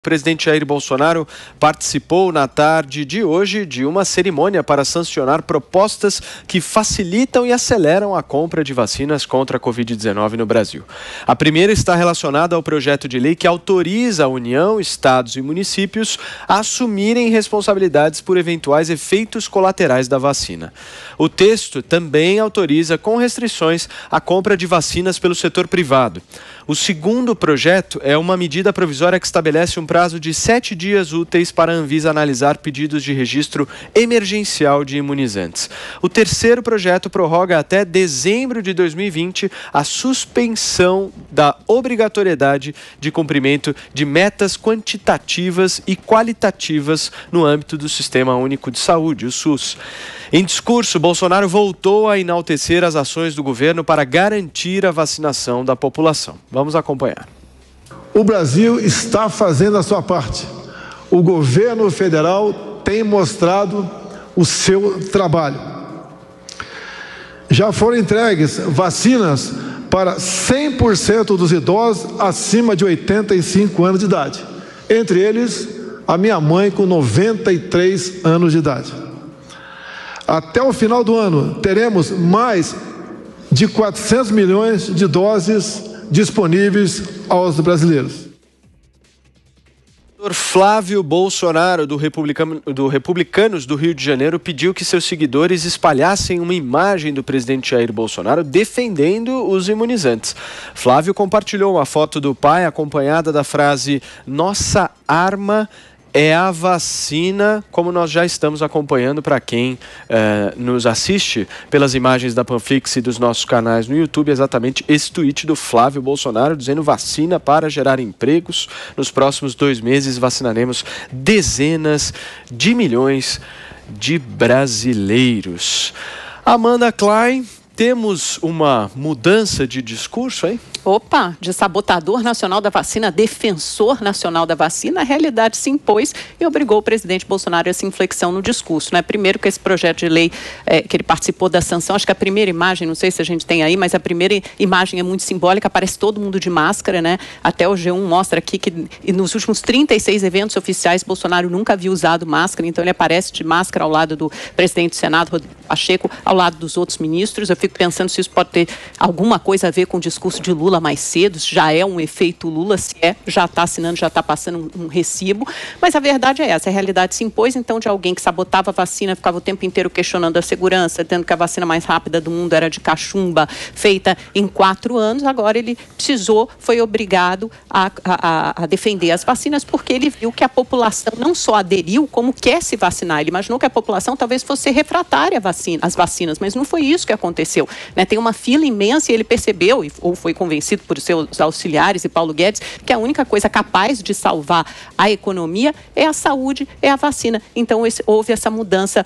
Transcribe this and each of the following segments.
O presidente Jair Bolsonaro participou na tarde de hoje de uma cerimônia para sancionar propostas que facilitam e aceleram a compra de vacinas contra a Covid-19 no Brasil. A primeira está relacionada ao projeto de lei que autoriza a União, estados e municípios a assumirem responsabilidades por eventuais efeitos colaterais da vacina. O texto também autoriza, com restrições, a compra de vacinas pelo setor privado. O segundo projeto é uma medida provisória que estabelece um prazo de 7 dias úteis para a Anvisa analisar pedidos de registro emergencial de imunizantes. O terceiro projeto prorroga até dezembro de 2020 a suspensão da obrigatoriedade de cumprimento de metas quantitativas e qualitativas no âmbito do Sistema Único de Saúde, o SUS. Em discurso, Bolsonaro voltou a enaltecer as ações do governo para garantir a vacinação da população. Vamos acompanhar. O Brasil está fazendo a sua parte. O governo federal tem mostrado o seu trabalho. Já foram entregues vacinas para 100% dos idosos acima de 85 anos de idade. Entre eles, a minha mãe com 93 anos de idade. Até o final do ano, teremos mais de 400 milhões de doses disponíveis aos brasileiros. O Flávio Bolsonaro, do Republicanos do Rio de Janeiro, pediu que seus seguidores espalhassem uma imagem do presidente Jair Bolsonaro defendendo os imunizantes. Flávio compartilhou uma foto do pai acompanhada da frase "Nossa arma é a vacina", como nós já estamos acompanhando para quem nos assiste pelas imagens da Panflix e dos nossos canais no YouTube, exatamente esse tweet do Flávio Bolsonaro dizendo: vacina para gerar empregos. Nos próximos 2 meses vacinaremos dezenas de milhões de brasileiros. Amanda Klein, temos uma mudança de discurso, hein? Opa, de sabotador nacional da vacina a defensor nacional da vacina, a realidade se impôs e obrigou o presidente Bolsonaro a essa inflexão no discurso, né? Primeiro, que esse projeto de lei que ele participou da sanção, acho que a primeira imagem, não sei se a gente tem aí, mas a primeira imagem é muito simbólica, aparece todo mundo de máscara, né? Até o G1 mostra aqui que nos últimos 36 eventos oficiais, Bolsonaro nunca havia usado máscara, então ele aparece de máscara ao lado do presidente do Senado, Rodrigo Pacheco, ao lado dos outros ministros. Eu fico pensando se isso pode ter alguma coisa a ver com o discurso de Lula mais cedo, se já é um efeito Lula, se já está assinando, já está passando um recibo, mas a verdade é essa, a realidade se impôs, então, de alguém que sabotava a vacina, ficava o tempo inteiro questionando a segurança, tendo que a vacina mais rápida do mundo era de cachumba, feita em 4 anos, agora ele foi obrigado a defender as vacinas, porque ele viu que a população não só aderiu, como quer se vacinar. Ele imaginou que a população talvez fosse refratária às vacinas, mas não foi isso que aconteceu, né? Tem uma fila imensa e ele percebeu, ou foi convencido por seus auxiliares e Paulo Guedes, que a única coisa capaz de salvar a economia é a saúde, é a vacina. Então houve essa mudança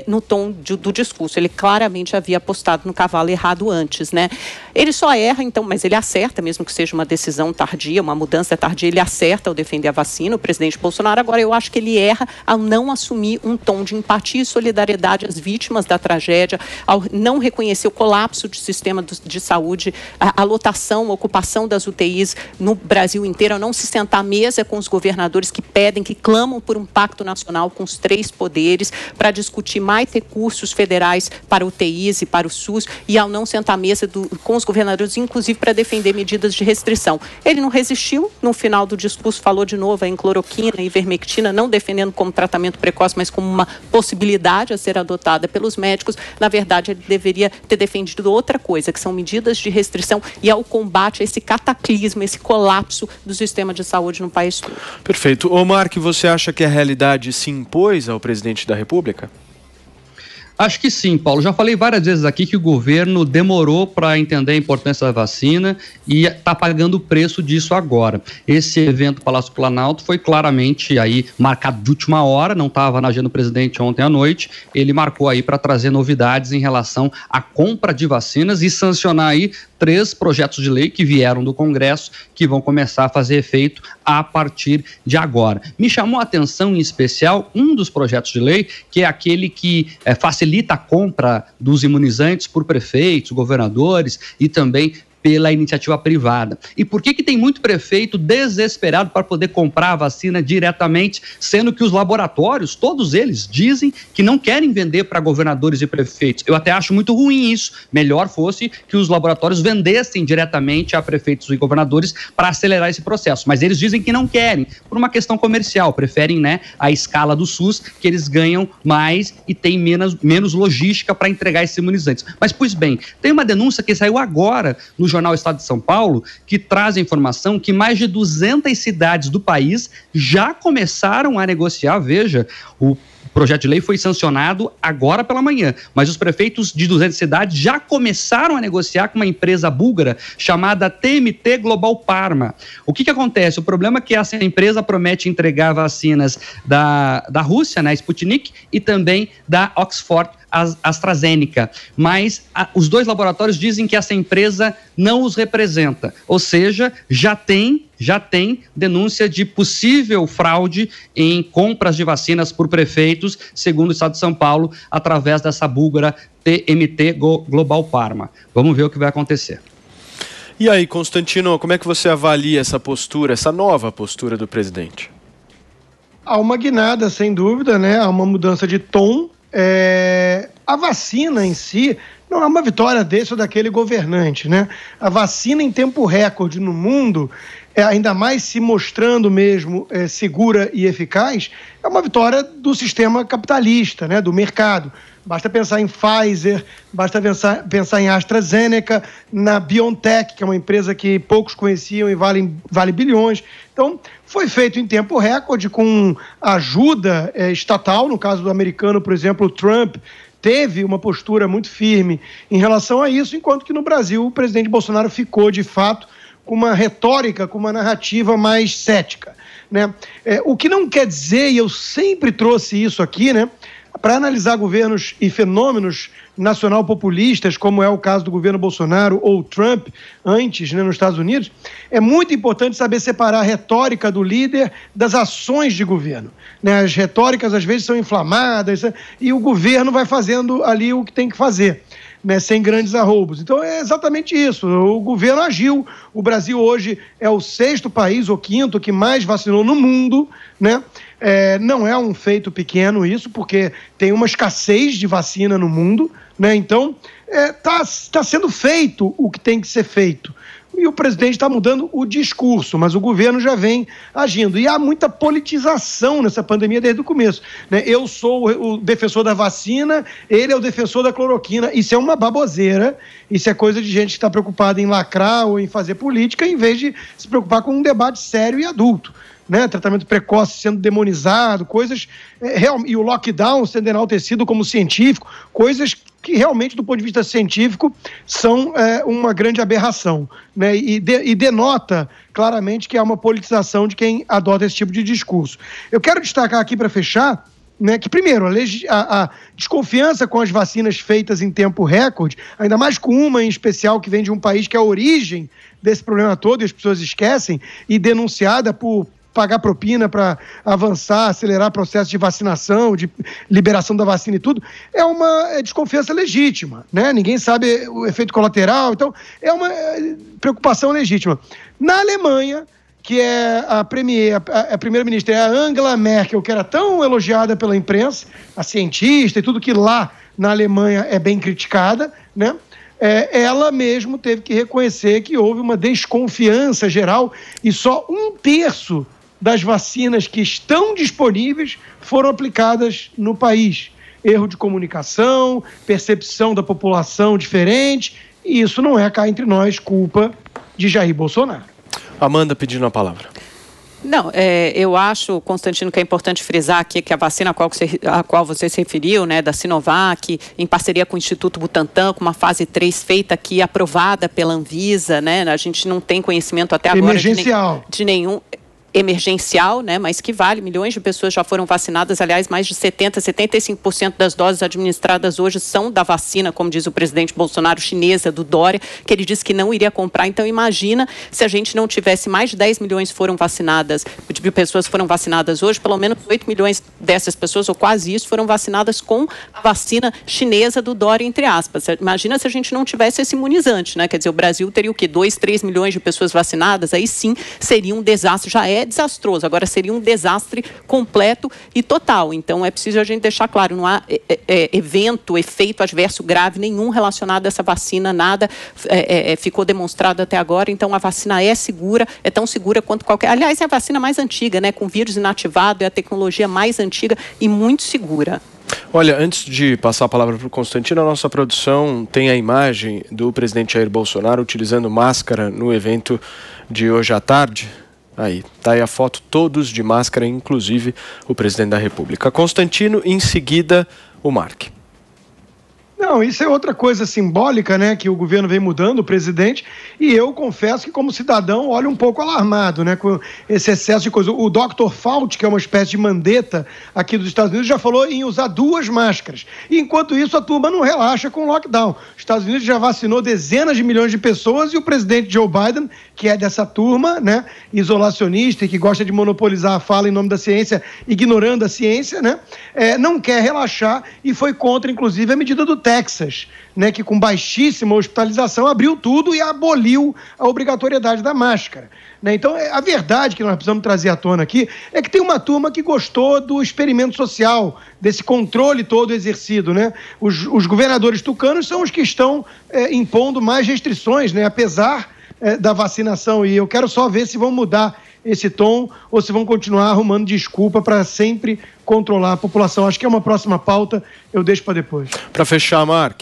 no tom do discurso. Ele claramente havia apostado no cavalo errado antes, né? Ele só erra, então, mas ele acerta, mesmo que seja uma decisão tardia, uma mudança tardia, ele acerta ao defender a vacina, o presidente Bolsonaro. Agora, eu acho que ele erra ao não assumir um tom de empatia e solidariedade às vítimas da tragédia, ao não reconhecer o colapso do sistema de saúde, a lotação, a ocupação das UTIs no Brasil inteiro, ao não se sentar à mesa com os governadores que pedem, que clamam por um pacto nacional com os 3 poderes para discutir mais recursos federais para UTIs e para o SUS, e ao não sentar à mesa com os governadores, inclusive para defender medidas de restrição. Ele não resistiu, no final do discurso falou de novo em cloroquina e ivermectina, não defendendo como tratamento precoce, mas como uma possibilidade a ser adotada pelos médicos. Na verdade, ele deveria ter defendido outra coisa, que são medidas de restrição e ao combate a esse cataclismo, esse colapso do sistema de saúde no país todo. Perfeito. Omar, que você acha que a realidade se impôs ao presidente da República? Acho que sim, Paulo. Já falei várias vezes aqui que o governo demorou para entender a importância da vacina e está pagando o preço disso agora. Esse evento Palácio Planalto foi claramente aí marcado de última hora, não estava na agenda do presidente ontem à noite. Ele marcou aí para trazer novidades em relação à compra de vacinas e sancionar aí 3 projetos de lei que vieram do Congresso, que vão começar a fazer efeito a partir de agora. Me chamou a atenção, em especial, um dos projetos de lei, que é aquele que facilita a compra dos imunizantes por prefeitos, governadores e também pela iniciativa privada. E por que tem muito prefeito desesperado para poder comprar a vacina diretamente, sendo que os laboratórios, todos eles, dizem que não querem vender para governadores e prefeitos? Eu até acho muito ruim isso. Melhor fosse que os laboratórios vendessem diretamente a prefeitos e governadores para acelerar esse processo. Mas eles dizem que não querem, por uma questão comercial, preferem, né, a escala do SUS, que eles ganham mais e tem menos logística para entregar esses imunizantes. Mas, pois bem, tem uma denúncia que saiu agora no jornal Estado de São Paulo, que traz a informação que mais de 200 cidades do país já começaram a negociar, veja, o projeto de lei foi sancionado agora pela manhã, mas os prefeitos de 200 cidades já começaram a negociar com uma empresa búlgara chamada TMT Global Pharma. O que acontece? O problema é que essa empresa promete entregar vacinas da Rússia, né, Sputnik, e também da Oxford AstraZeneca, mas os dois laboratórios dizem que essa empresa não os representa, ou seja, já tem denúncia de possível fraude em compras de vacinas por prefeitos, segundo o Estado de São Paulo, através dessa búlgara TMT Global Pharma. Vamos ver o que vai acontecer. E aí, Constantino, como é que você avalia essa postura, essa nova postura do presidente? Há uma guinada, sem dúvida, né? Há uma mudança de tom. A vacina em si não é uma vitória desse ou daquele governante, né? A vacina em tempo recorde no mundo, ainda mais se mostrando mesmo segura e eficaz, é uma vitória do sistema capitalista, né? Do mercado. Basta pensar em Pfizer, basta pensar em AstraZeneca, na BioNTech, que é uma empresa que poucos conheciam e vale bilhões. Então, foi feito em tempo recorde com ajuda estatal. No caso do americano, por exemplo, o Trump teve uma postura muito firme em relação a isso, enquanto que no Brasil o presidente Bolsonaro ficou, de fato, com uma retórica, com uma narrativa mais cética, né? O que não quer dizer, e eu sempre trouxe isso aqui, né, para analisar governos e fenômenos nacional-populistas, como é o caso do governo Bolsonaro ou Trump, antes, né, nos Estados Unidos, é muito importante saber separar a retórica do líder das ações de governo, né? As retóricas, às vezes, são inflamadas e o governo vai fazendo ali o que tem que fazer, né, sem grandes arroubos. Então, é exatamente isso. O governo agiu. O Brasil hoje é o 6º país, ou 5º, que mais vacinou no mundo, né? Não é um feito pequeno isso, porque tem uma escassez de vacina no mundo, né? Então, tá sendo feito o que tem que ser feito. E o presidente está mudando o discurso, mas o governo já vem agindo. E há muita politização nessa pandemia desde o começo, né? Eu sou o defensor da vacina, ele é o defensor da cloroquina. Isso é uma baboseira, isso é coisa de gente que está preocupada em lacrar ou em fazer política, em vez de se preocupar com um debate sério e adulto, né? Tratamento precoce sendo demonizado, coisas... e o lockdown sendo enaltecido como científico, coisas que realmente, do ponto de vista científico, são uma grande aberração, né? E denota claramente que há uma politização de quem adota esse tipo de discurso. Eu quero destacar aqui, para fechar, né, que, primeiro, a desconfiança com as vacinas feitas em tempo recorde, ainda mais com uma em especial que vem de um país que é a origem desse problema todo, e as pessoas esquecem, e denunciada por pagar propina para avançar, acelerar processo de vacinação, de liberação da vacina e tudo, é uma desconfiança legítima, né? Ninguém sabe o efeito colateral, então é uma preocupação legítima. Na Alemanha, que é a primeira-ministra, é a Angela Merkel, que era tão elogiada pela imprensa, a cientista e tudo que lá na Alemanha é bem criticada, né? Ela mesmo teve que reconhecer que houve uma desconfiança geral e só 1/3 das vacinas que estão disponíveis foram aplicadas no país. Erro de comunicação, percepção da população diferente, e isso não é, cá entre nós, culpa de Jair Bolsonaro. Amanda pedindo a palavra. Não, eu acho, Constantino, que é importante frisar aqui que a vacina a qual você se referiu, né, da Sinovac, em parceria com o Instituto Butantan, com uma fase 3 feita aqui, aprovada pela Anvisa, né, a gente não tem conhecimento até agora emergencial. de nenhum... emergencial, né, mas que vale. Milhões de pessoas já foram vacinadas. Aliás, mais de 75% das doses administradas hoje são da vacina, como diz o presidente Bolsonaro, chinesa, do Dória, que ele disse que não iria comprar. Então, imagina se a gente não tivesse mais de 10 milhões foram vacinadas, de pessoas foram vacinadas hoje, pelo menos 8 milhões dessas pessoas, ou quase isso, foram vacinadas com a vacina chinesa do Dória, entre aspas. Imagina se a gente não tivesse esse imunizante, né? Quer dizer, o Brasil teria o quê? 2, 3 milhões de pessoas vacinadas, aí sim seria um desastre. Já é desastroso, agora seria um desastre completo e total. Então é preciso a gente deixar claro, não há efeito adverso grave nenhum relacionado a essa vacina, nada ficou demonstrado até agora. Então a vacina é segura, é tão segura quanto qualquer... Aliás, é a vacina mais antiga, né? Com vírus inativado, é a tecnologia mais antiga e muito segura. Olha, antes de passar a palavra para o Constantino, a nossa produção tem a imagem do presidente Jair Bolsonaro utilizando máscara no evento de hoje à tarde. Aí, tá aí a foto, todos de máscara, inclusive o presidente da República. Constantino, em seguida, o Mark. Não, isso é outra coisa simbólica, né, que o governo vem mudando, o presidente, e eu confesso que como cidadão olho um pouco alarmado, né, com esse excesso de coisa. O Dr. Fauci, que é uma espécie de mandeta aqui dos Estados Unidos, já falou em usar 2 máscaras. E enquanto isso, a turma não relaxa com o lockdown. Os Estados Unidos já vacinou dezenas de milhões de pessoas e o presidente Joe Biden, que é dessa turma, né, isolacionista e que gosta de monopolizar a fala em nome da ciência, ignorando a ciência, né, não quer relaxar e foi contra, inclusive, a medida do Texas, né, que com baixíssima hospitalização abriu tudo e aboliu a obrigatoriedade da máscara. Né? Então, a verdade que nós precisamos trazer à tona aqui é que tem uma turma que gostou do experimento social, desse controle todo exercido. Né? Os governadores tucanos são os que estão impondo mais restrições, né, apesar da vacinação. E eu quero só ver se vão mudar esse tom ou se vão continuar arrumando desculpa para sempre controlar a população. Acho que é uma próxima pauta, eu deixo para depois. Para fechar, Mark.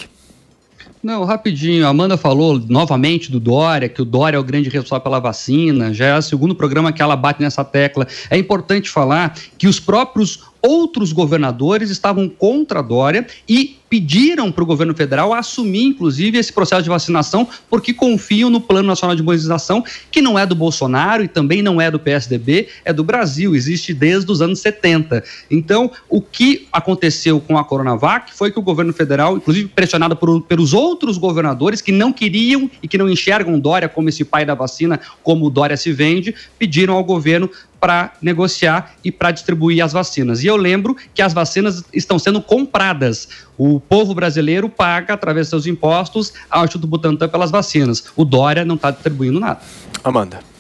Não, rapidinho, a Amanda falou novamente do Dória, que o Dória é o grande responsável pela vacina, já é o segundo programa que ela bate nessa tecla. É importante falar que os próprios outros governadores estavam contra a Dória e pediram para o governo federal assumir, inclusive, esse processo de vacinação, porque confiam no Plano Nacional de Imunização, que não é do Bolsonaro e também não é do PSDB, é do Brasil, existe desde os anos 70. Então, o que aconteceu com a Coronavac foi que o governo federal, inclusive pressionado pelos outros governadores que não queriam e que não enxergam Dória como esse pai da vacina, como o Dória se vende, pediram ao governo para negociar e para distribuir as vacinas. E eu lembro que as vacinas estão sendo compradas. O povo brasileiro paga, através dos seus impostos, ao Instituto Butantan pelas vacinas. O Dória não está distribuindo nada. Amanda.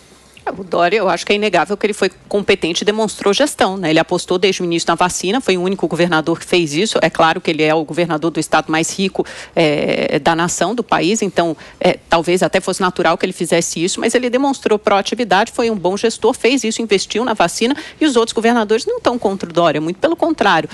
O Dória, eu acho que é inegável que ele foi competente e demonstrou gestão, né? Ele apostou desde o início na vacina, foi o único governador que fez isso. É claro que ele é o governador do estado mais rico da nação, do país, então talvez até fosse natural que ele fizesse isso, mas ele demonstrou proatividade, foi um bom gestor, fez isso, investiu na vacina e os outros governadores não estão contra o Dória, muito pelo contrário.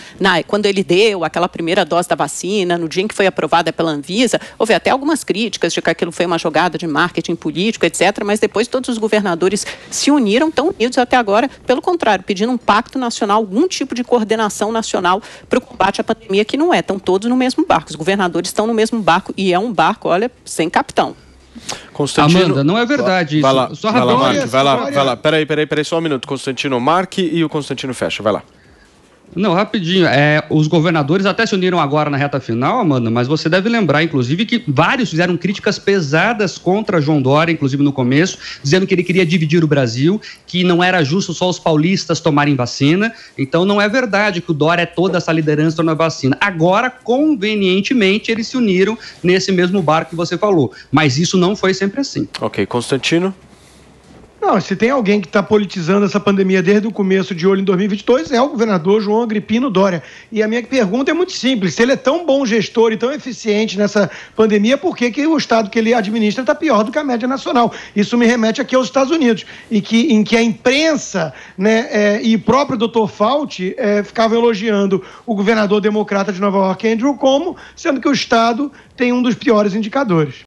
Quando ele deu aquela primeira dose da vacina, no dia em que foi aprovada pela Anvisa, houve até algumas críticas de que aquilo foi uma jogada de marketing político, etc., mas depois todos os governadores se uniram, estão unidos até agora, pelo contrário, pedindo um pacto nacional, algum tipo de coordenação nacional para o combate à pandemia, que não é, estão todos no mesmo barco, os governadores estão no mesmo barco e é um barco, olha, sem capitão. Constantino... Amanda, não é verdade vai isso. Lá, só vai lá, Mark, vai lá. Peraí, só um minuto. Constantino, Mark e o Constantino fecha, vai lá. Não, rapidinho, os governadores até se uniram agora na reta final, Amanda, mas você deve lembrar, inclusive, que vários fizeram críticas pesadas contra João Dória, inclusive no começo, dizendo que ele queria dividir o Brasil, que não era justo só os paulistas tomarem vacina, então não é verdade que o Dória é toda essa liderança na vacina. Agora, convenientemente, eles se uniram nesse mesmo barco que você falou, mas isso não foi sempre assim. Ok, Constantino? Não, se tem alguém que está politizando essa pandemia desde o começo de olho em 2022, é o governador João Agripino Dória. E a minha pergunta é muito simples. Se ele é tão bom gestor e tão eficiente nessa pandemia, por que o estado que ele administra está pior do que a média nacional? Isso me remete aqui aos Estados Unidos, em que a imprensa, né, e o próprio Dr. Fauci ficavam elogiando o governador democrata de Nova York, Andrew Cuomo, sendo que o estado tem um dos piores indicadores.